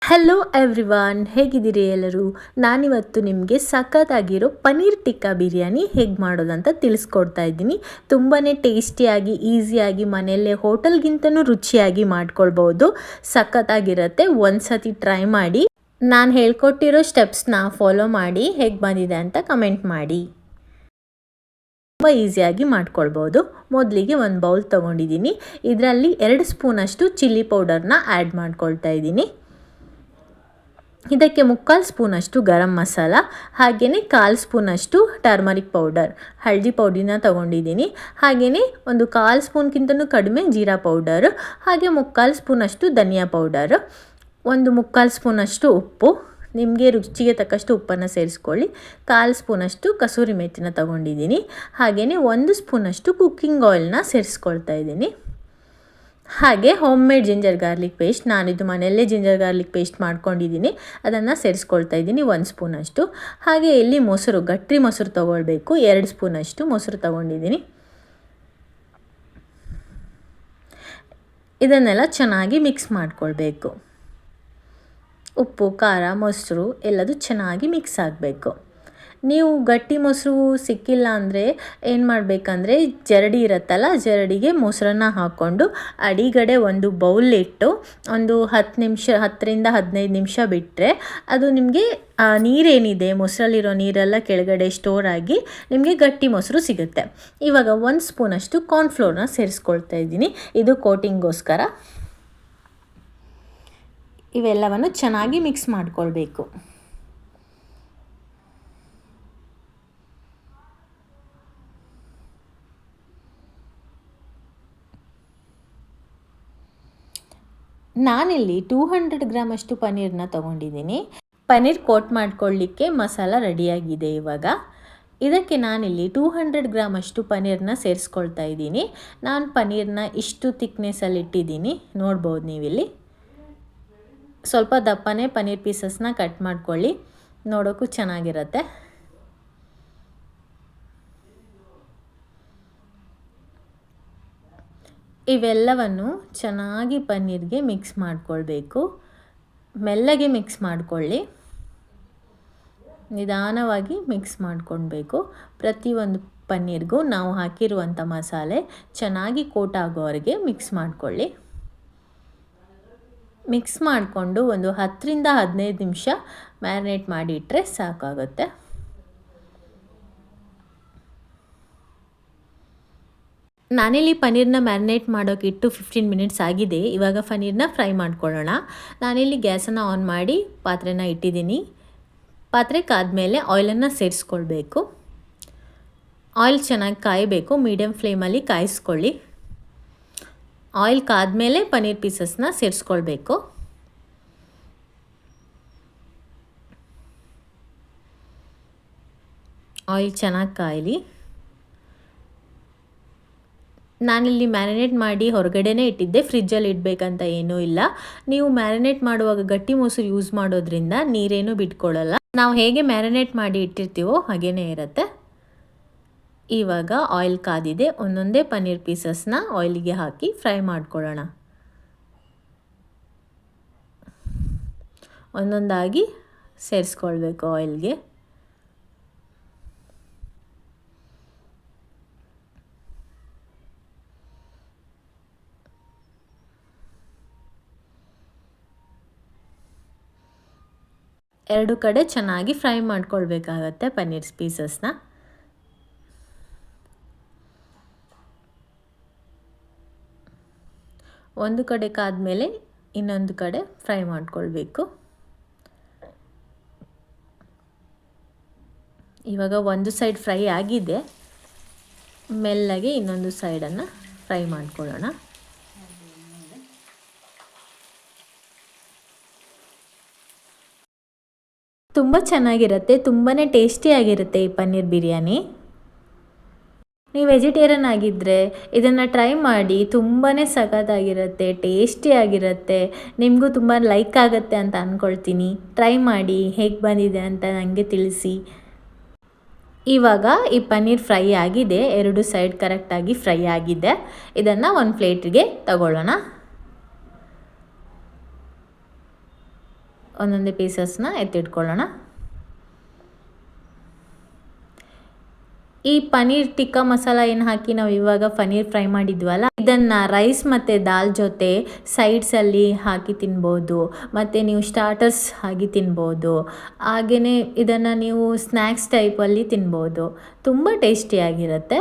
Hello everyone, ಹೇಗಿದ್ದೀರಿ ಎಲ್ಲರೂ? ನಾನಿವತ್ತು ನಿಮಗೆ ಸಖತ್ತಾಗಿರೋ ಪನ್ನೀರ್ ಟಿಕ್ಕಾ ಬಿರಿಯಾನಿ ಹೇಗೆ ಮಾಡೋದಂತ ತಿಳಿಸ್ಕೊಡ್ತಾ ಇದ್ದೀನಿ. ತುಂಬಾ ಟೇಸ್ಟಿಯಾಗಿ, ಈಸಿಯಾಗಿ ಮನೆಯಲ್ಲೇ ಹೋಟೆಲ್ಗಿಂತನೂ ರುಚಿಯಾಗಿ ಮಾಡ್ಕೊಳ್ಬೋದು. ಸಖತ್ತಾಗಿರುತ್ತೆ. ಒಂದು ಸತಿ ಟ್ರೈ ಮಾಡಿ. ನಾನು ಹೇಳ್ಕೊಟ್ಟಿರೋ ಸ್ಟೆಪ್ಸ್ನ ಫಾಲೋ ಮಾಡಿ ಹೇಗೆ ಬಂದಿದೆ ಅಂತ ಕಮೆಂಟ್ ಮಾಡಿ. ತುಂಬ ಈಸಿಯಾಗಿ ಮಾಡ್ಕೊಳ್ಬೋದು. ಮೊದಲಿಗೆ ಒಂದು ಬೌಲ್ ತೊಗೊಂಡಿದ್ದೀನಿ. ಇದರಲ್ಲಿ 2 ಸ್ಪೂನಷ್ಟು ಚಿಲ್ಲಿ ಪೌಡರ್ನ ಆ್ಯಡ್ ಮಾಡ್ಕೊಳ್ತಾ ಇದ್ದೀನಿ. ಇದಕ್ಕೆ 3/4 ಸ್ಪೂನಷ್ಟು ಗರಂ ಮಸಾಲ, ಹಾಗೆಯೇ 1/4 ಸ್ಪೂನಷ್ಟು ಟರ್ಮರಿಕ್ ಪೌಡರ್, ಹಳದಿ ಪೌಡಿನ ತೊಗೊಂಡಿದ್ದೀನಿ. ಹಾಗೆಯೇ ಒಂದು 1/4 ಸ್ಪೂನ್ಗಿಂತನೂ ಕಡಿಮೆ ಜೀರಾ ಪೌಡರ್, ಹಾಗೆ 3/4 ಸ್ಪೂನಷ್ಟು ಧನಿಯಾ ಪೌಡರ್, ಒಂದು 3/4 ಸ್ಪೂನಷ್ಟು ಉಪ್ಪು, ನಿಮಗೆ ರುಚಿಗೆ ತಕ್ಕಷ್ಟು ಉಪ್ಪನ್ನು ಸೇರಿಸ್ಕೊಳ್ಳಿ. 1/4 ಸ್ಪೂನಷ್ಟು ಕಸೂರಿ ಮೆಥಿನ ತೊಗೊಂಡಿದ್ದೀನಿ. ಹಾಗೆಯೇ 1 ಸ್ಪೂನಷ್ಟು ಕುಕ್ಕಿಂಗ್ ಆಯಿಲ್ನ ಸೇರಿಸ್ಕೊಳ್ತಾ ಇದ್ದೀನಿ. ಹಾಗೆ home made ginger garlic paste, ನಾನಿದು ಮನೆಯಲ್ಲೇ ಜಿಂಜರ್ ಗಾರ್ಲಿಕ್ ಪೇಸ್ಟ್ ಮಾಡ್ಕೊಂಡಿದ್ದೀನಿ, ಅದನ್ನು ಸೇರಿಸ್ಕೊಳ್ತಾ ಇದ್ದೀನಿ 1 ಸ್ಪೂನಷ್ಟು. ಹಾಗೆ ಇಲ್ಲಿ ಮೊಸರು, ಗಟ್ಟಿ ಮೊಸರು ತೊಗೊಳ್ಬೇಕು, 2 ಸ್ಪೂನಷ್ಟು ಮೊಸರು ತೊಗೊಂಡಿದ್ದೀನಿ. ಇದನ್ನೆಲ್ಲ ಚೆನ್ನಾಗಿ ಮಿಕ್ಸ್ ಮಾಡಿಕೊಳ್ಬೇಕು. ಉಪ್ಪು, ಖಾರ, ಮೊಸರು ಎಲ್ಲದು ಚೆನ್ನಾಗಿ ಮಿಕ್ಸ್ ಆಗಬೇಕು. ನೀವು ಗಟ್ಟಿ ಮೊಸರು ಸಿಕ್ಕಿಲ್ಲ ಅಂದರೆ ಏನು ಮಾಡಬೇಕಂದ್ರೆ, ಜರಡಿ ಇರುತ್ತಲ್ಲ, ಜರಡಿಗೆ ಮೊಸರನ್ನು ಹಾಕ್ಕೊಂಡು ಅಡಿಗಡೆ ಒಂದು ಬೌಲಿಟ್ಟು ಒಂದು 10ರಿಂದ 15 ನಿಮಿಷ ಬಿಟ್ಟರೆ ಅದು ನಿಮಗೆ ನೀರೇನಿದೆ, ಮೊಸರಲ್ಲಿರೋ ನೀರೆಲ್ಲ ಕೆಳಗಡೆ ಸ್ಟೋರ್ ಆಗಿ ನಿಮಗೆ ಗಟ್ಟಿ ಮೊಸರು ಸಿಗುತ್ತೆ. ಇವಾಗ 1 ಸ್ಪೂನಷ್ಟು ಕಾರ್ನ್ಫ್ಲೋರ್ನ ಸೇರಿಸ್ಕೊಳ್ತಾ ಇದ್ದೀನಿ, ಇದು ಕೋಟಿಂಗ್ಗೋಸ್ಕರ. ಇವೆಲ್ಲವನ್ನು ಚೆನ್ನಾಗಿ ಮಿಕ್ಸ್ ಮಾಡಿಕೊಳ್ಬೇಕು. ನಾನಿಲ್ಲಿ 200 ಗ್ರಾಮಷ್ಟು ಪನ್ನೀರನ್ನ ತೊಗೊಂಡಿದ್ದೀನಿ. ಪನ್ನೀರ್ ಕೋಟ್ ಮಾಡ್ಕೊಳ್ಳಿಕ್ಕೆ ಮಸಾಲ ರೆಡಿಯಾಗಿದೆ. ಇವಾಗ ಇದಕ್ಕೆ ನಾನಿಲ್ಲಿ 200 ಗ್ರಾಮಷ್ಟು ಪನ್ನೀರನ್ನ ಸೇರಿಸ್ಕೊಳ್ತಾ ಇದ್ದೀನಿ. ನಾನು ಪನ್ನೀರನ್ನ ಇಷ್ಟು ಥಿಕ್ನೆಸ್ಸಲ್ಲಿ ಇಟ್ಟಿದ್ದೀನಿ, ನೋಡ್ಬೋದು ನೀವಿಲ್ಲಿ. ಸ್ವಲ್ಪ ದಪ್ಪನೇ ಪನ್ನೀರ್ ಪೀಸಸ್ನ ಕಟ್ ಮಾಡ್ಕೊಳ್ಳಿ, ನೋಡೋಕ್ಕೂ ಚೆನ್ನಾಗಿರುತ್ತೆ. ಇವೆಲ್ಲವನ್ನು ಚೆನ್ನಾಗಿ ಪನ್ನೀರ್ಗೆ ಮಿಕ್ಸ್ ಮಾಡಿಕೊಳ್ಬೇಕು. ಮೆಲ್ಲಗೆ ಮಿಕ್ಸ್ ಮಾಡಿಕೊಳ್ಳಿ, ನಿಧಾನವಾಗಿ ಮಿಕ್ಸ್ ಮಾಡ್ಕೊಳ್ಬೇಕು. ಪ್ರತಿಯೊಂದು ಪನ್ನೀರ್ಗೂ ನಾವು ಹಾಕಿರುವಂಥ ಮಸಾಲೆ ಚೆನ್ನಾಗಿ ಕೋಟ್ ಆಗೋವರೆಗೆ ಮಿಕ್ಸ್ ಮಾಡಿಕೊಳ್ಳಿ. ಮಿಕ್ಸ್ ಮಾಡಿಕೊಂಡು ಒಂದು 10ರಿಂದ 15 ನಿಮಿಷ ಮ್ಯಾರಿನೇಟ್ ಮಾಡಿ ಇಟ್ಟರೆ ಸಾಕಾಗುತ್ತೆ. ನಾನಿಲ್ಲಿ ಪನ್ನೀರನ್ನ ಮ್ಯಾರಿನೇಟ್ ಮಾಡೋಕೆ ಇಟ್ಟು 15 ಮಿನಿಟ್ಸ್ ಆಗಿದೆ. ಇವಾಗ ಪನ್ನೀರನ್ನ ಫ್ರೈ ಮಾಡ್ಕೊಳ್ಳೋಣ. ನಾನಿಲ್ಲಿ ಗ್ಯಾಸನ್ನು ಆನ್ ಮಾಡಿ ಪಾತ್ರೆನ ಇಟ್ಟಿದ್ದೀನಿ. ಪಾತ್ರೆ ಕಾದ್ಮೇಲೆ ಆಯಿಲನ್ನು ಸೇರಿಸ್ಕೊಳ್ಬೇಕು. ಆಯಿಲ್ ಚೆನ್ನಾಗಿ ಕಾಯಬೇಕು, ಮೀಡಿಯಮ್ ಫ್ಲೇಮಲ್ಲಿ ಕಾಯಿಸ್ಕೊಳ್ಳಿ. ಆಯಿಲ್ ಕಾದ್ಮೇಲೆ ಪನ್ನೀರ್ ಪೀಸಸ್ನ ಸೇರಿಸ್ಕೊಳ್ಬೇಕು. ಆಯಿಲ್ ಚೆನ್ನಾಗಿ ಕಾಯಲಿ. ನಾನಿಲ್ಲಿ ಮ್ಯಾರಿನೇಟ್ ಮಾಡಿ ಹೊರಗಡೆನೇ ಇಟ್ಟಿದ್ದೆ, ಫ್ರಿಜ್ಜಲ್ಲಿ ಇಡಬೇಕಂತ ಏನೂ ಇಲ್ಲ. ನೀವು ಮ್ಯಾರಿನೇಟ್ ಮಾಡುವಾಗ ಗಟ್ಟಿ ಮೊಸರು ಯೂಸ್ ಮಾಡೋದ್ರಿಂದ ನೀರೇನು ಬಿಟ್ಕೊಳ್ಳಲ್ಲ. ನಾವು ಹೇಗೆ ಮ್ಯಾರಿನೇಟ್ ಮಾಡಿ ಇಟ್ಟಿರ್ತೀವೋ ಹಾಗೇ ಇರುತ್ತೆ. ಇವಾಗ ಆಯಿಲ್ ಕಾದಿದೆ, ಒಂದೊಂದೇ ಪನ್ನೀರ್ ಪೀಸಸ್ನ ಆಯಿಲಿಗೆ ಹಾಕಿ ಫ್ರೈ ಮಾಡ್ಕೊಳ್ಳೋಣ. ಒಂದೊಂದಾಗಿ ಸೇರಿಸ್ಕೊಳ್ಬೇಕು ಆಯಿಲ್ಗೆ. ಎರಡು ಕಡೆ ಚೆನ್ನಾಗಿ ಫ್ರೈ ಮಾಡ್ಕೊಳ್ಬೇಕಾಗತ್ತೆ ಪನ್ನೀರ್ ಪೀಸಸ್ನ. ಒಂದು ಕಡೆ ಕಾದ್ಮೇಲೆ ಇನ್ನೊಂದು ಕಡೆ ಫ್ರೈ ಮಾಡ್ಕೊಳ್ಬೇಕು. ಇವಾಗ ಒಂದು ಸೈಡ್ ಫ್ರೈ ಆಗಿದೆ, ಮೆಲ್ಲಗೆ ಇನ್ನೊಂದು ಸೈಡನ್ನು ಫ್ರೈ ಮಾಡ್ಕೊಳ್ಳೋಣ. ತುಂಬ ಚೆನ್ನಾಗಿರುತ್ತೆ, ತುಂಬಾ ಟೇಸ್ಟಿಯಾಗಿರುತ್ತೆ ಈ ಪನ್ನೀರ್ ಬಿರಿಯಾನಿ. ನೀವು ವೆಜಿಟೇರಿಯನ್ ಆಗಿದ್ದರೆ ಇದನ್ನು ಟ್ರೈ ಮಾಡಿ, ತುಂಬಾ ಸಖತ್ತಾಗಿರುತ್ತೆ, ಟೇಸ್ಟಿಯಾಗಿರುತ್ತೆ. ನಿಮಗೂ ತುಂಬ ಲೈಕ್ ಆಗುತ್ತೆ ಅಂತ ಅಂದ್ಕೊಳ್ತೀನಿ. ಟ್ರೈ ಮಾಡಿ, ಹೇಗೆ ಬಂದಿದೆ ಅಂತ ನನಗೆ ತಿಳಿಸಿ. ಇವಾಗ ಈ ಪನ್ನೀರ್ ಫ್ರೈ ಆಗಿದೆ, 2 ಸೈಡ್ ಕರೆಕ್ಟಾಗಿ ಫ್ರೈ ಆಗಿದೆ. ಇದನ್ನು ಒಂದು ಪ್ಲೇಟಿಗೆ ತಗೊಳ್ಳೋಣ. ಒಂದೊಂದೇ ಪೀಸಸ್ನ ಎತ್ತಿಟ್ಕೊಳ್ಳೋಣ. ಈ ಪನ್ನೀರ್ ಟಿಕ್ಕಾ ಮಸಾಲ ಏನು ಹಾಕಿ ನಾವು ಇವಾಗ ಪನ್ನೀರ್ ಫ್ರೈ ಮಾಡಿದ್ವಲ್ಲ, ಇದನ್ನು ರೈಸ್ ಮತ್ತು ದಾಲ್ ಜೊತೆ ಸೈಡ್ಸಲ್ಲಿ ಹಾಕಿ ತಿನ್ಬೋದು, ಮತ್ತು ನೀವು ಸ್ಟಾರ್ಟರ್ಸ್ ಆಗಿ ತಿನ್ಬೋದು. ಹಾಗೆಯೇ ಇದನ್ನು ನೀವು ಸ್ನ್ಯಾಕ್ಸ್ ಟೈಪಲ್ಲಿ ತಿನ್ಬೋದು. ತುಂಬ ಟೇಸ್ಟಿಯಾಗಿರುತ್ತೆ.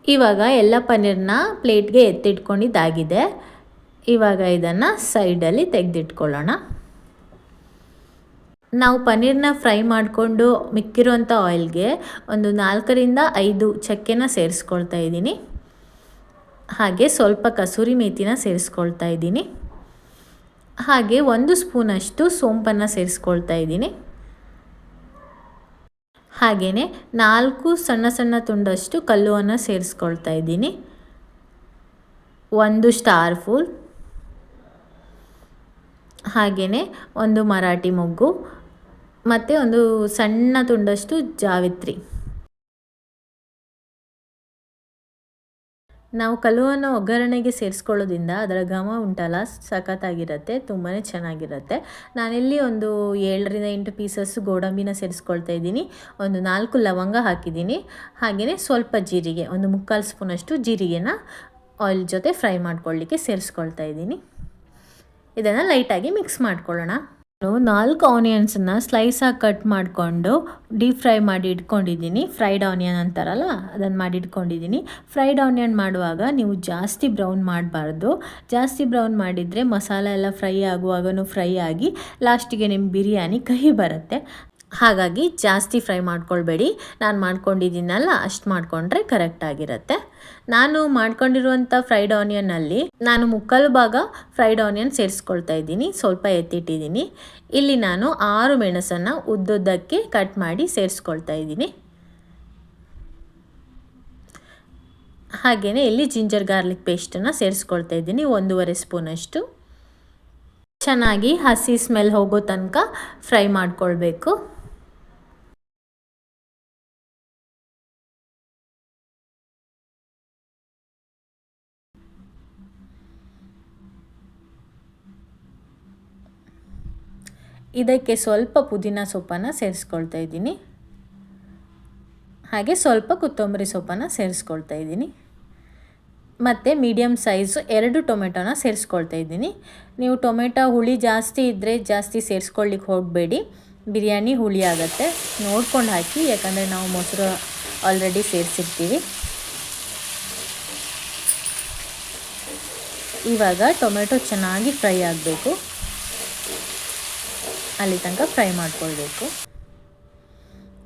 ಇವಾಗ ಎಲ್ಲ ಪನ್ನೀರನ್ನ ಪ್ಲೇಟ್ಗೆ ಎತ್ತಿಟ್ಕೊಂಡಿದ್ದಾಗಿದೆ. ಇವಾಗ ಇದನ್ನು ಸೈಡಲ್ಲಿ ತೆಗೆದಿಟ್ಕೊಳ್ಳೋಣ. ನಾವು ಪನ್ನೀರನ್ನ ಫ್ರೈ ಮಾಡಿಕೊಂಡು ಮಿಕ್ಕಿರುವಂಥ ಆಯಿಲ್ಗೆ ಒಂದು 4-5 ಚಕ್ಕೆನ ಸೇರಿಸ್ಕೊಳ್ತಾ ಇದ್ದೀನಿ. ಹಾಗೆ ಸ್ವಲ್ಪ ಕಸೂರಿ ಮೇಥಿನ ಸೇರಿಸ್ಕೊಳ್ತಾ ಇದ್ದೀನಿ. ಹಾಗೆ 1 ಸ್ಪೂನಷ್ಟು ಸೋಂಪನ್ನು ಸೇರಿಸ್ಕೊಳ್ತಾ ಇದ್ದೀನಿ. ಹಾಗೆಯೇ 4 ಸಣ್ಣ ಸಣ್ಣ ತುಂಡಷ್ಟು ಕಲ್ಲುವನ್ನು ಸೇರಿಸ್ಕೊಳ್ತಾ ಇದ್ದೀನಿ. 1 ಸ್ಟಾರ್ ಫುಲ್, ಹಾಗೆಯೇ 1 ಮರಾಠಿ ಮೊಗ್ಗು ಮತ್ತು 1 ಸಣ್ಣ ತುಂಡಷ್ಟು ಜಾವಿತ್ರಿ. ನಾವು ಕಲ್ಲುವನ್ನು ಒಗ್ಗರಣೆಗೆ ಸೇರಿಸ್ಕೊಳ್ಳೋದ್ರಿಂದ ಅದರ ಘಮ ಉಂಟಲ್ಲ ಸಖತ್ತಾಗಿರುತ್ತೆ, ತುಂಬಾ ಚೆನ್ನಾಗಿರುತ್ತೆ. ನಾನಿಲ್ಲಿ ಒಂದು 7-8 ಪೀಸಸ್ ಗೋಡಂಬಿನ ಸೇರಿಸ್ಕೊಳ್ತಾ ಇದ್ದೀನಿ. ಒಂದು 4 ಲವಂಗ ಹಾಕಿದ್ದೀನಿ. ಹಾಗೆಯೇ ಸ್ವಲ್ಪ ಜೀರಿಗೆ, ಒಂದು 3/4 ಸ್ಪೂನಷ್ಟು ಜೀರಿಗೆನ ಆಯಿಲ್ ಜೊತೆ ಫ್ರೈ ಮಾಡ್ಕೊಳ್ಳಿಕ್ಕೆ ಸೇರಿಸ್ಕೊಳ್ತಾ ಇದ್ದೀನಿ. ಇದನ್ನು ಲೈಟಾಗಿ ಮಿಕ್ಸ್ ಮಾಡ್ಕೊಳ್ಳೋಣ. 4 ಆನಿಯನ್ಸನ್ನು ಸ್ಲೈಸಾಗಿ ಕಟ್ ಮಾಡಿಕೊಂಡು ಡೀಪ್ ಫ್ರೈ ಮಾಡಿ ಇಟ್ಕೊಂಡಿದ್ದೀನಿ. ಫ್ರೈಡ್ ಆನಿಯನ್ ಅಂತಾರಲ್ಲ, ಅದನ್ನು ಮಾಡಿ ಇಟ್ಕೊಂಡಿದ್ದೀನಿ. ಫ್ರೈಡ್ ಆನಿಯನ್ ಮಾಡುವಾಗ ನೀವು ಜಾಸ್ತಿ ಬ್ರೌನ್ ಮಾಡಬಾರ್ದು. ಜಾಸ್ತಿ ಬ್ರೌನ್ ಮಾಡಿದರೆ ಮಸಾಲೆ ಎಲ್ಲ ಫ್ರೈ ಆಗುವಾಗೂ ಫ್ರೈ ಆಗಿ ಲಾಸ್ಟಿಗೆ ನಿಮ್ಮ ಬಿರಿಯಾನಿ ಕಹಿ ಬರುತ್ತೆ. ಹಾಗಾಗಿ ಜಾಸ್ತಿ ಫ್ರೈ ಮಾಡ್ಕೊಳ್ಬೇಡಿ. ನಾನು ಮಾಡ್ಕೊಂಡಿದ್ದೀನಲ್ಲ ಅಷ್ಟು ಮಾಡಿಕೊಂಡ್ರೆ ಕರೆಕ್ಟಾಗಿರುತ್ತೆ. ನಾನು ಮಾಡ್ಕೊಂಡಿರುವಂಥ ಫ್ರೈಡ್ ಆನಿಯನ್ನಲ್ಲಿ ನಾನು 3/4 ಭಾಗ ಫ್ರೈಡ್ ಆನಿಯನ್ ಸೇರಿಸ್ಕೊಳ್ತಾ ಇದ್ದೀನಿ. ಸ್ವಲ್ಪ ಎತ್ತಿಟ್ಟಿದ್ದೀನಿ. ಇಲ್ಲಿ ನಾನು 6 ಮೆಣಸನ್ನು ಉದ್ದುದ್ದಕ್ಕೆ ಕಟ್ ಮಾಡಿ ಸೇರಿಸ್ಕೊಳ್ತಾ ಇದ್ದೀನಿ. ಹಾಗೆಯೇ ಇಲ್ಲಿ ಜಿಂಜರ್ ಗಾರ್ಲಿಕ್ ಪೇಸ್ಟನ್ನು ಸೇರಿಸ್ಕೊಳ್ತಾ ಇದ್ದೀನಿ, 1.5 ಸ್ಪೂನಷ್ಟು. ಚೆನ್ನಾಗಿ ಹಸಿ ಸ್ಮೆಲ್ ಹೋಗೋ ತನಕ ಫ್ರೈ ಮಾಡ್ಕೊಳ್ಬೇಕು. ಇದಕ್ಕೆ ಸ್ವಲ್ಪ ಪುದೀನ ಸೊಪ್ಪನ್ನು ಸೇರಿಸ್ಕೊಳ್ತಾ ಇದ್ದೀನಿ. ಹಾಗೆ ಸ್ವಲ್ಪ ಕೊತ್ತಂಬರಿ ಸೊಪ್ಪನ್ನು ಸೇರಿಸ್ಕೊಳ್ತಾ ಇದ್ದೀನಿ. ಮತ್ತು ಮೀಡಿಯಮ್ ಸೈಜು 2 ಟೊಮೆಟೊನ ಸೇರಿಸ್ಕೊಳ್ತಾ ಇದ್ದೀನಿ. ನೀವು ಟೊಮೆಟೊ ಹುಳಿ ಜಾಸ್ತಿ ಇದ್ದರೆ ಜಾಸ್ತಿ ಸೇರಿಸ್ಕೊಳ್ಳಿಕ್ಕೆ ಹೋಗಬೇಡಿ, ಬಿರಿಯಾನಿ ಹುಳಿ ಆಗುತ್ತೆ. ನೋಡ್ಕೊಂಡು ಹಾಕಿ, ಯಾಕಂದರೆ ನಾವು ಮೊಸರು ಆಲ್ರೆಡಿ ಸೇರಿಸಿರ್ತೀವಿ. ಇವಾಗ ಟೊಮೆಟೊ ಚೆನ್ನಾಗಿ ಫ್ರೈ ಆಗಬೇಕು, ಅಲ್ಲಿ ತನಕ ಫ್ರೈ ಮಾಡ್ಕೊಳ್ಬೇಕು.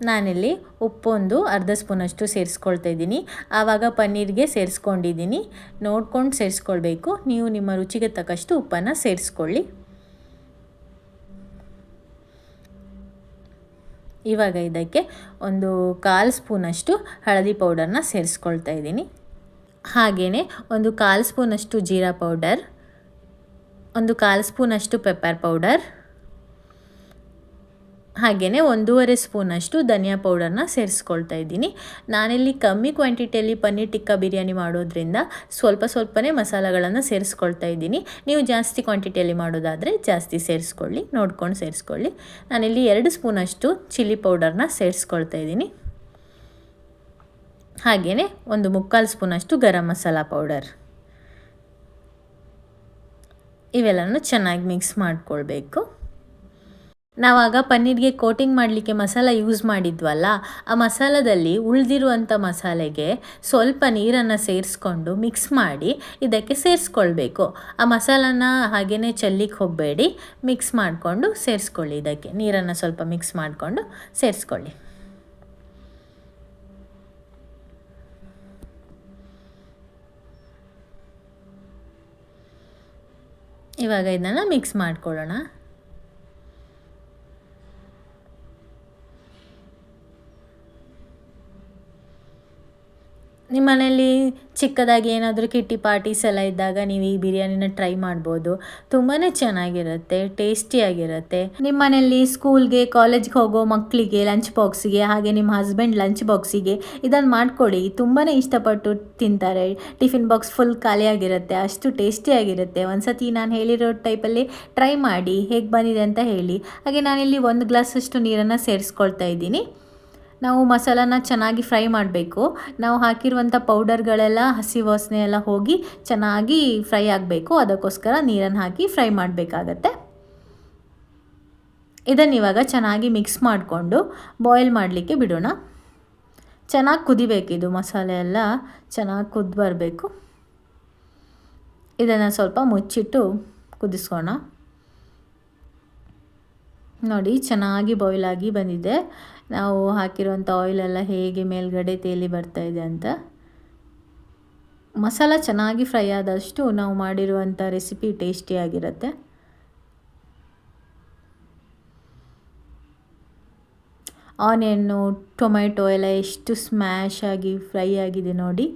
ನಾನಿಲ್ಲಿ ಉಪ್ಪೊಂದು 1/2 ಸ್ಪೂನಷ್ಟು ಸೇರಿಸ್ಕೊಳ್ತಾ ಇದ್ದೀನಿ. ಆವಾಗ ಪನ್ನೀರ್ಗೆ ಸೇರಿಸ್ಕೊಂಡಿದ್ದೀನಿ, ನೋಡ್ಕೊಂಡು ಸೇರಿಸ್ಕೊಳ್ಬೇಕು. ನೀವು ನಿಮ್ಮ ರುಚಿಗೆ ತಕ್ಕಷ್ಟು ಉಪ್ಪನ್ನು ಸೇರಿಸ್ಕೊಳ್ಳಿ. ಇವಾಗ ಇದಕ್ಕೆ ಒಂದು 1/4 ಸ್ಪೂನಷ್ಟು ಹಳದಿ ಪೌಡರ್ನ ಸೇರಿಸ್ಕೊಳ್ತಾ ಇದ್ದೀನಿ. ಹಾಗೆಯೇ ಒಂದು 1/4 ಸ್ಪೂನಷ್ಟು ಜೀರಾ ಪೌಡರ್, ಒಂದು 1/4 ಸ್ಪೂನಷ್ಟು ಪೆಪ್ಪರ್ ಪೌಡರ್, ಹಾಗೆಯೇ 1.5 ಸ್ಪೂನಷ್ಟು ಧನಿಯಾ ಪೌಡರ್ನ ಸೇರಿಸ್ಕೊಳ್ತಾ ಇದ್ದೀನಿ. ನಾನಿಲ್ಲಿ ಕಮ್ಮಿ ಕ್ವಾಂಟಿಟಿಯಲ್ಲಿ ಪನ್ನೀರ್ ಟಿಕ್ಕಾ ಬಿರಿಯಾನಿ ಮಾಡೋದ್ರಿಂದ ಸ್ವಲ್ಪನೇ ಮಸಾಲೆಗಳನ್ನು ಸೇರಿಸ್ಕೊಳ್ತಾ ಇದ್ದೀನಿ. ನೀವು ಜಾಸ್ತಿ ಕ್ವಾಂಟಿಟಿಯಲ್ಲಿ ಮಾಡೋದಾದರೆ ಜಾಸ್ತಿ ಸೇರಿಸ್ಕೊಳ್ಳಿ, ನೋಡ್ಕೊಂಡು ಸೇರಿಸ್ಕೊಳ್ಳಿ. ನಾನಿಲ್ಲಿ 2 ಸ್ಪೂನಷ್ಟು ಚಿಲ್ಲಿ ಪೌಡರ್ನ ಸೇರಿಸ್ಕೊಳ್ತಾ ಇದ್ದೀನಿ. ಹಾಗೆಯೇ ಒಂದು 3/4 ಸ್ಪೂನಷ್ಟು ಗರಂ ಮಸಾಲ ಪೌಡರ್. ಇವೆಲ್ಲನೂ ಚೆನ್ನಾಗಿ ಮಿಕ್ಸ್ ಮಾಡಿಕೊಳ್ಬೇಕು. ನಾವಾಗ ಪನ್ನೀರ್ಗೆ ಕೋಟಿಂಗ್ ಮಾಡಲಿಕ್ಕೆ ಮಸಾಲ ಯೂಸ್ ಮಾಡಿದ್ವಲ್ಲ, ಆ ಮಸಾಲದಲ್ಲಿ ಉಳಿದಿರುವಂಥ ಮಸಾಲೆಗೆ ಸ್ವಲ್ಪ ನೀರನ್ನು ಸೇರಿಸ್ಕೊಂಡು ಮಿಕ್ಸ್ ಮಾಡಿ ಇದಕ್ಕೆ ಸೇರಿಸ್ಕೊಳ್ಬೇಕು. ಆ ಮಸಾಲನ ಹಾಗೆಯೇ ಚೆಲ್ಲಿಕ್ಕೆ ಹೋಗಬೇಡಿ, ಮಿಕ್ಸ್ ಮಾಡಿಕೊಂಡು ಸೇರಿಸ್ಕೊಳ್ಳಿ. ಇದಕ್ಕೆ ನೀರನ್ನು ಸ್ವಲ್ಪ ಮಿಕ್ಸ್ ಮಾಡಿಕೊಂಡು ಸೇರಿಸ್ಕೊಳ್ಳಿ. ಇವಾಗ ಇದನ್ನು ಮಿಕ್ಸ್ ಮಾಡ್ಕೊಳ್ಳೋಣ. ನಿಮ್ಮ ಮನೆಯಲ್ಲಿ ಚಿಕ್ಕದಾಗಿ ಏನಾದರೂ ಕಿಟ್ಟಿ ಪಾರ್ಟೀಸ್ ಎಲ್ಲ ಇದ್ದಾಗ ನೀವು ಈ ಬಿರಿಯಾನಿನ ಟ್ರೈ ಮಾಡ್ಬೋದು. ತುಂಬಾ ಚೆನ್ನಾಗಿರುತ್ತೆ, ಟೇಸ್ಟಿಯಾಗಿರುತ್ತೆ. ನಿಮ್ಮ ಮನೆಯಲ್ಲಿ ಸ್ಕೂಲ್ಗೆ ಕಾಲೇಜ್ಗೆ ಹೋಗೋ ಮಕ್ಕಳಿಗೆ ಲಂಚ್ ಬಾಕ್ಸಿಗೆ, ಹಾಗೆ ನಿಮ್ಮ ಹಸ್ಬೆಂಡ್ ಲಂಚ್ ಬಾಕ್ಸಿಗೆ ಇದನ್ನು ಮಾಡಿಕೊಡಿ. ತುಂಬಾ ಇಷ್ಟಪಟ್ಟು ತಿಂತಾರೆ. ಟಿಫಿನ್ ಬಾಕ್ಸ್ ಫುಲ್ ಖಾಲಿಯಾಗಿರುತ್ತೆ, ಅಷ್ಟು ಟೇಸ್ಟಿಯಾಗಿರುತ್ತೆ. ಒಂದು ಸತಿ ನಾನು ಹೇಳಿರೋ ಟೈಪಲ್ಲಿ ಟ್ರೈ ಮಾಡಿ, ಹೇಗೆ ಬಂದಿದೆ ಅಂತ ಹೇಳಿ. ಹಾಗೆ ನಾನಿಲ್ಲಿ 1 ಗ್ಲಾಸಷ್ಟು ನೀರನ್ನು ಸೇರಿಸ್ಕೊಳ್ತಾ ಇದ್ದೀನಿ. ನಾವು ಮಸಾಲಾನ ಚೆನ್ನಾಗಿ ಫ್ರೈ ಮಾಡಬೇಕು. ನಾವು ಹಾಕಿರುವಂಥ ಪೌಡರ್ಗಳೆಲ್ಲ ಹಸಿ ವಾಸನೆ ಎಲ್ಲ ಹೋಗಿ ಚೆನ್ನಾಗಿ ಫ್ರೈ ಆಗಬೇಕು. ಅದಕ್ಕೋಸ್ಕರ ನೀರನ್ನು ಹಾಕಿ ಫ್ರೈ ಮಾಡಬೇಕಾಗತ್ತೆ. ಇದನ್ನಿವಾಗ ಚೆನ್ನಾಗಿ ಮಿಕ್ಸ್ ಮಾಡಿಕೊಂಡು ಬಾಯ್ಲ್ ಮಾಡಲಿಕ್ಕೆ ಬಿಡೋಣ. ಚೆನ್ನಾಗಿ ಕುದಿಬೇಕಿದು, ಮಸಾಲೆ ಎಲ್ಲ ಚೆನ್ನಾಗಿ ಕುದ್ದು ಬರಬೇಕು. ಇದನ್ನು ಸ್ವಲ್ಪ ಮುಚ್ಚಿಟ್ಟು ಕುದಿಸೋಣ. ನೋಡಿ, ಚೆನ್ನಾಗಿ ಬಾಯ್ಲ್ ಆಗಿ ಬಂದಿದೆ. ನಾವು ಹಾಕಿರುವಂಥ ಆಯಿಲೆಲ್ಲ ಹೇಗೆ ಮೇಲ್ಗಡೆ ತೇಲಿ ಬರ್ತಾ ಇದೆ ಅಂತ. ಮಸಾಲ ಚೆನ್ನಾಗಿ ಫ್ರೈ ಆದಷ್ಟು ನಾವು ಮಾಡಿರುವಂಥ ರೆಸಿಪಿ ಟೇಸ್ಟಿಯಾಗಿರುತ್ತೆ. ಆನಿಯನ್ನು, ಟೊಮೆಟೊ ಎಲ್ಲ ಎಷ್ಟು ಸ್ಮ್ಯಾಶ್ ಆಗಿ ಫ್ರೈ ಆಗಿದೆ ನೋಡಿ.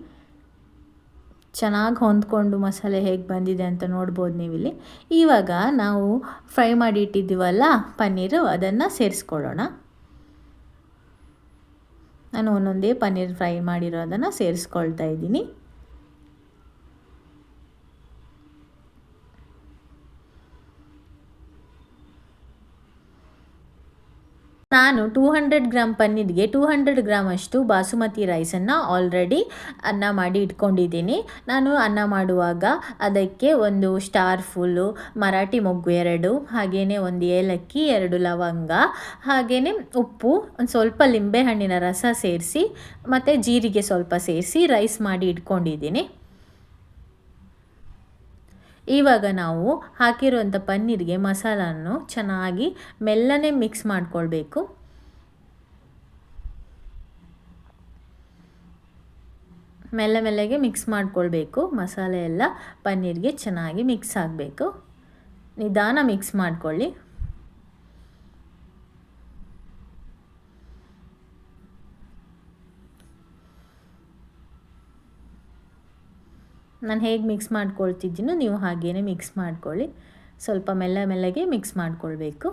ಚೆನ್ನಾಗಿ ಹೊಂದ್ಕೊಂಡು ಮಸಾಲೆ ಹೇಗೆ ಬಂದಿದೆ ಅಂತ ನೋಡ್ಬೋದು ನೀವಿಲ್ಲಿ. ಇವಾಗ ನಾವು ಫ್ರೈ ಮಾಡಿ ಇಟ್ಟಿದ್ದೀವಲ್ಲ ಪನ್ನೀರು, ಅದನ್ನು ಸೇರಿಸ್ಕೊಳ್ಳೋಣ. ನಾನು ಒಂದೊಂದೇ ಪನ್ನೀರ್ ಫ್ರೈ ಮಾಡಿರೋದನ್ನು ಸೇರಿಸ್ಕೊಳ್ತಾ ಇದ್ದೀನಿ. ನಾನು 200 ಗ್ರಾಮ್ ಪನ್ನೀರ್ಗೆ 200 ಗ್ರಾಮ್ ಅಷ್ಟು ಬಾಸುಮತಿ ರೈಸನ್ನು ಆಲ್ರೆಡಿ ಅನ್ನ ಮಾಡಿ ಇಟ್ಕೊಂಡಿದ್ದೀನಿ. ನಾನು ಅನ್ನ ಮಾಡುವಾಗ ಅದಕ್ಕೆ 1 ಸ್ಟಾರ್ ಫುಲ್ಲು, ಮರಾಠಿ ಮೊಗ್ಗು 2, ಹಾಗೆಯೇ 1 ಏಲಕ್ಕಿ, 2 ಲವಂಗ, ಹಾಗೆಯೇ ಉಪ್ಪು, ಒಂದು ಸ್ವಲ್ಪ ಲಿಂಬೆಹಣ್ಣಿನ ರಸ ಸೇರಿಸಿ ಮತ್ತು ಜೀರಿಗೆ ಸ್ವಲ್ಪ ಸೇರಿಸಿ ರೈಸ್ ಮಾಡಿ ಇಟ್ಕೊಂಡಿದ್ದೀನಿ. ಇವಾಗ ನಾವು ಹಾಕಿರುವಂಥ ಪನ್ನೀರ್ಗೆ ಮಸಾಲನ್ನು ಚೆನ್ನಾಗಿ ಮೆಲ್ಲನೆ ಮಿಕ್ಸ್ ಮಾಡಿಕೊಳ್ಬೇಕು. ಮೆಲ್ಲಗೆ ಮಿಕ್ಸ್ ಮಾಡಿಕೊಳ್ಬೇಕು. ಮಸಾಲೆ ಎಲ್ಲ ಪನ್ನೀರ್ಗೆ ಚೆನ್ನಾಗಿ ಮಿಕ್ಸ್ ಆಗಬೇಕು. ನಿಧಾನ ಮಿಕ್ಸ್ ಮಾಡಿಕೊಳ್ಳಿ. ನಾನು ಹೇಗೆ ಮಿಕ್ಸ್ ಮಾಡ್ಕೊಳ್ತಿದ್ದೀನೋ ನೀವು ಹಾಗೇ ಮಿಕ್ಸ್ ಮಾಡ್ಕೊಳ್ಳಿ. ಸ್ವಲ್ಪ ಮೆಲ್ಲಗೆ ಮಿಕ್ಸ್ ಮಾಡಿಕೊಳ್ಬೇಕು.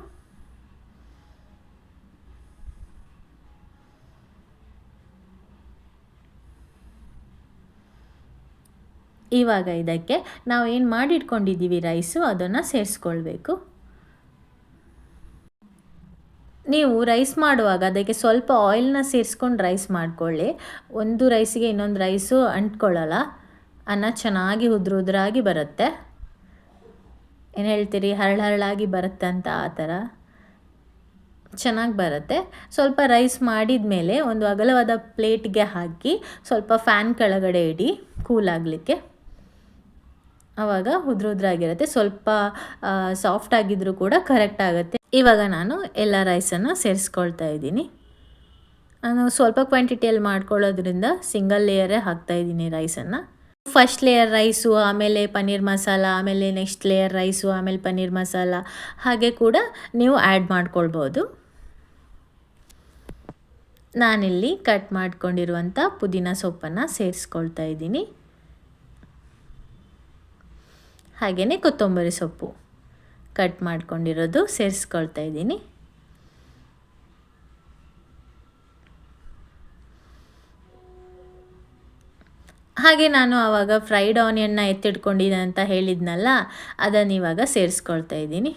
ಇವಾಗ ಇದಕ್ಕೆ ನಾವು ಏನು ಮಾಡಿಟ್ಕೊಂಡಿದ್ದೀವಿ ರೈಸು, ಅದನ್ನು ಸೇರಿಸ್ಕೊಳ್ಬೇಕು. ನೀವು ರೈಸ್ ಮಾಡುವಾಗ ಅದಕ್ಕೆ ಸ್ವಲ್ಪ ಆಯಿಲ್ನ ಸೇರಿಸ್ಕೊಂಡು ರೈಸ್ ಮಾಡಿಕೊಳ್ಳಿ. ಒಂದು ರೈಸಿಗೆ ಇನ್ನೊಂದು ರೈಸು ಅಂಟ್ಕೊಳ್ಳಲ್ಲ. ಅನ್ನ ಚೆನ್ನಾಗಿ ಉದ್ರಾಗಿ ಬರುತ್ತೆ. ಏನು ಹೇಳ್ತೀರಿ, ಹರಳಾಗಿ ಬರುತ್ತೆ ಅಂತ, ಆ ಥರ ಚೆನ್ನಾಗಿ ಬರುತ್ತೆ. ಸ್ವಲ್ಪ ರೈಸ್ ಮಾಡಿದ ಮೇಲೆ ಒಂದು ಅಗಲವಾದ ಪ್ಲೇಟ್ಗೆ ಹಾಕಿ ಸ್ವಲ್ಪ ಫ್ಯಾನ್ ಕೆಳಗಡೆ ಇಡಿ ಕೂಲ್ ಆಗಲಿಕ್ಕೆ. ಆವಾಗ ಉದ್ರಾಗಿರುತ್ತೆ. ಸ್ವಲ್ಪ ಸಾಫ್ಟ್ ಆಗಿದ್ದರೂ ಕೂಡ ಕರೆಕ್ಟ್ ಆಗುತ್ತೆ. ಇವಾಗ ನಾನು ಎಲ್ಲ ರೈಸನ್ನು ಸೇರಿಸ್ಕೊಳ್ತಾ ಇದ್ದೀನಿ. ನಾನು ಸ್ವಲ್ಪ ಕ್ವಾಂಟಿಟಿಯಲ್ಲಿ ಮಾಡ್ಕೊಳ್ಳೋದ್ರಿಂದ ಸಿಂಗಲ್ ಲೇಯರೇ ಹಾಕ್ತಾಯಿದ್ದೀನಿ ರೈಸನ್ನು. ಫಸ್ಟ್ ಲೇಯರ್ ರೈಸು, ಆಮೇಲೆ ಪನ್ನೀರ್ ಮಸಾಲ, ಆಮೇಲೆ ನೆಕ್ಸ್ಟ್ ಲೇಯರ್ ರೈಸು, ಆಮೇಲೆ ಪನ್ನೀರ್ ಮಸಾಲ, ಹಾಗೆ ಕೂಡ ನೀವು ಆ್ಯಡ್ ಮಾಡ್ಕೊಳ್ಬೋದು. ನಾನಿಲ್ಲಿ ಕಟ್ ಮಾಡ್ಕೊಂಡಿರುವಂಥ ಪುದೀನ ಸೊಪ್ಪನ್ನು ಸೇರಿಸ್ಕೊಳ್ತಾ ಇದ್ದೀನಿ. ಹಾಗೆಯೇ ಕೊತ್ತಂಬರಿ ಸೊಪ್ಪು ಕಟ್ ಮಾಡ್ಕೊಂಡಿರೋದು ಸೇರಿಸ್ಕೊಳ್ತಾ ಇದ್ದೀನಿ. ಹಾಗೆ ನಾನು ಆವಾಗ ಫ್ರೈಡ್ ಆನಿಯನ್ನ ಎತ್ತಿಟ್ಕೊಂಡಿದ್ದೆ ಅಂತ ಹೇಳಿದ್ನಲ್ಲ, ಅದನ್ನು ಇವಾಗ ಸೇರಿಸ್ಕೊಳ್ತಾ ಇದ್ದೀನಿ.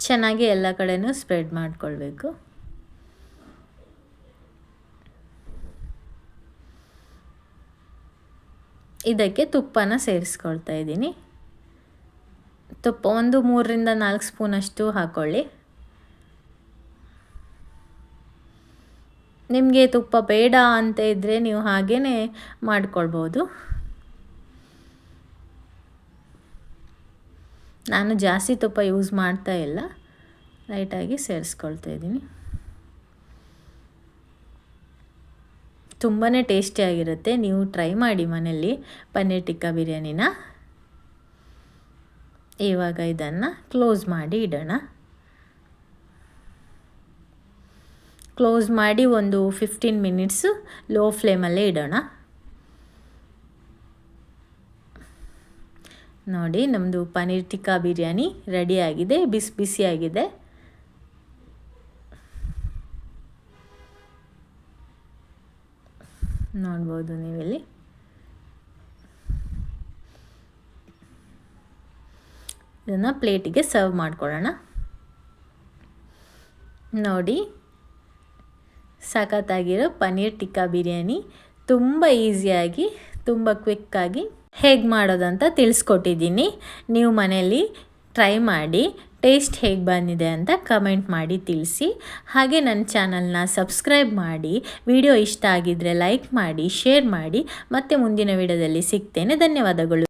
ಚೆನ್ನಾಗಿ ಎಲ್ಲ ಕಡೆನೂ ಸ್ಪ್ರೆಡ್ ಮಾಡಿಕೊಳ್ಬೇಕು. ಇದಕ್ಕೆ ತುಪ್ಪನ ಸೇರಿಸ್ಕೊಳ್ತಾ ಇದ್ದೀನಿ. ತುಪ್ಪ ಒಂದು 3ರಿಂದ 4 ಸ್ಪೂನಷ್ಟು ಹಾಕ್ಕೊಳ್ಳಿ. ನಿಮಗೆ ತುಪ್ಪ ಬೇಡ ಅಂತ ಇದ್ದರೆ ನೀವು ಹಾಗೇ ಮಾಡ್ಕೊಳ್ಬೋದು. ನಾನು ಜಾಸ್ತಿ ತುಪ್ಪ ಯೂಸ್ ಮಾಡ್ತಾ ಇಲ್ಲ, ಲೈಟಾಗಿ ಸೇರಿಸ್ಕೊಳ್ತಾ ಇದ್ದೀನಿ. ತುಂಬಾ ಟೇಸ್ಟಿಯಾಗಿರುತ್ತೆ. ನೀವು ಟ್ರೈ ಮಾಡಿ ಮನೆಯಲ್ಲಿ ಪನ್ನೀರ್ ಟಿಕ್ಕಾ ಬಿರಿಯಾನಿನ. ಇವಾಗ ಇದನ್ನು ಕ್ಲೋಸ್ ಮಾಡಿ ಇಡೋಣ. ಕ್ಲೋಸ್ ಮಾಡಿ ಒಂದು 15 ಮಿನಿಟ್ಸು ಲೋ ಫ್ಲೇಮಲ್ಲೇ ಇಡೋಣ. ನೋಡಿ ನಮ್ಮದು ಪನ್ನೀರ್ ಟಿಕ್ಕಾ ಬಿರಿಯಾನಿ ರೆಡಿಯಾಗಿದೆ, ಬಿಸಿ ಬಿಸಿಯಾಗಿದೆ. ನೋಡ್ಬೋದು ನೀವಿಲ್ಲಿ. ಇದನ್ನು ಪ್ಲೇಟಿಗೆ ಸರ್ವ್ ಮಾಡ್ಕೊಳ್ಳೋಣ. ನೋಡಿ ಸಖತ್ತಾಗಿರೋ ಪನ್ನೀರ್ ಟಿಕ್ಕಾ ಬಿರಿಯಾನಿ ತುಂಬ ಈಸಿಯಾಗಿ ತುಂಬ ಕ್ವಿಕ್ಕಾಗಿ ಹೇಗೆ ಮಾಡೋದಂತ ತಿಳಿಸ್ಕೊಟ್ಟಿದ್ದೀನಿ. ನೀವು ಮನೆಯಲ್ಲಿ ಟ್ರೈ ಮಾಡಿ ಟೇಸ್ಟ್ ಹೇಗೆ ಬಂದಿದೆ ಅಂತ ಕಮೆಂಟ್ ಮಾಡಿ ತಿಳಿಸಿ. ಹಾಗೆ ನನ್ನ ಚಾನಲ್ನ ಸಬ್ಸ್ಕ್ರೈಬ್ ಮಾಡಿ, ವಿಡಿಯೋ ಇಷ್ಟ ಆಗಿದ್ದರೆ ಲೈಕ್ ಮಾಡಿ, ಶೇರ್ ಮಾಡಿ. ಮತ್ತೆ ಮುಂದಿನ ವಿಡಿಯೋದಲ್ಲಿ ಸಿಗ್ತೇನೆ. ಧನ್ಯವಾದಗಳು.